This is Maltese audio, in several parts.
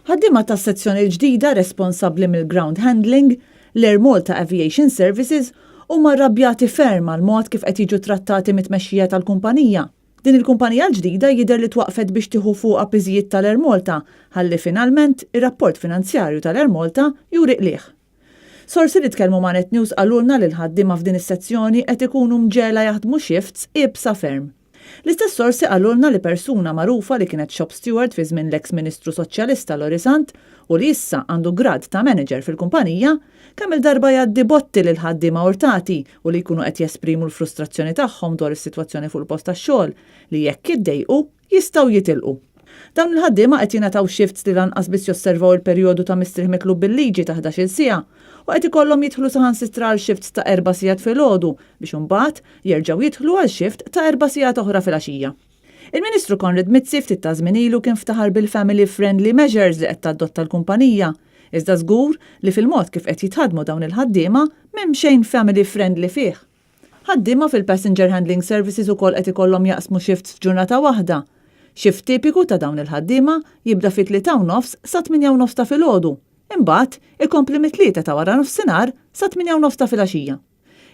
Ħaddiema tas-sezzjoni l-ġdida responsabbli mill-ground handling, l-Air Malta Aviation Services, huma rrabjati ferm għal mod kif qed jiġu trattati mit-tmexxija tal-kumpanija. Din il-kumpanija l-ġdida jidher li twaqfet biex tieħu fuqha piżijiet tal-Air Malta, ħalli finalment ir-rapport finanzjarju tal-Air Malta juri qlieħ. Sorsi li tkellmu ma' Net News qalulna li l-ħaddiema f'din is-sezzjoni qed ikunu mġela jaħdmu shifts ibsa ferm. L-istess sorsi qalulna li persuna magħrufa li kienet shop steward fi żmien l-eks Ministru Soċjalista Lori Sant u li issa għandu grad ta' manager fil-kumpanija kemm il-darba jgħaddi botti lil ħaddiema urtati u li jkunu qed jesprimu l-frustrazzjoni tagħhom dwar is-sitwazzjoni fuq il-post tax-xogħol li jekk jiddejqu jistgħu jitilqu. Dawn il-ħaddiema qed jingħataw shifts li lanqas biss josservaw il-perjodu ta' mistrieħ mitlub bil-liġi ta' 11-il siegħa u qed ikollhom jidħlu saħansitra għal shifts ta' 4 sigħat filgħodu biex imbagħad jerġgħu jidħlu għal shift ta' 4 sigħat oħra filgħaxija. Il-Ministru Konrad Mizzi ftit ta' żmien ilu kien ftaħar bil-family friendly measures li qed tadotta l-kumpanija, iżda żgur li fil-mod kif qed jitħadmu dawn il-ħaddiema m'hemm xejn family friendly fih. Ħaddiema fil-passenger handling services ukoll qed ikollhom jaqsmu shifts f'ġurnata waħda. Shift tipiku ta' dawn il-ħaddiema jibda fit-3:30 sa 8:30 ta' filgħodu. Imbagħad ikompli mit-3 ta' wara nofsinhar sa 8:30 ta' filgħaxija.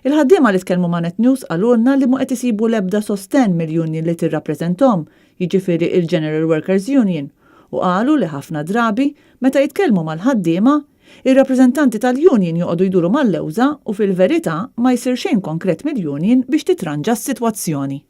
Il-ħaddiema li tkellmu ma' Net News qalulna li mu qed isibu l-ebda sosten mill-union li tirrappreżenthom, jiġifieri il-General Workers Union, u qalu li ħafna drabi meta jitkellmu mal-ħaddiema, ir-rappreżentanti tal-union joqogħdu jduru mal-lewża u fil-verità ma jsir xejn konkret mill-union biex titranġa s-sitwazzjoni.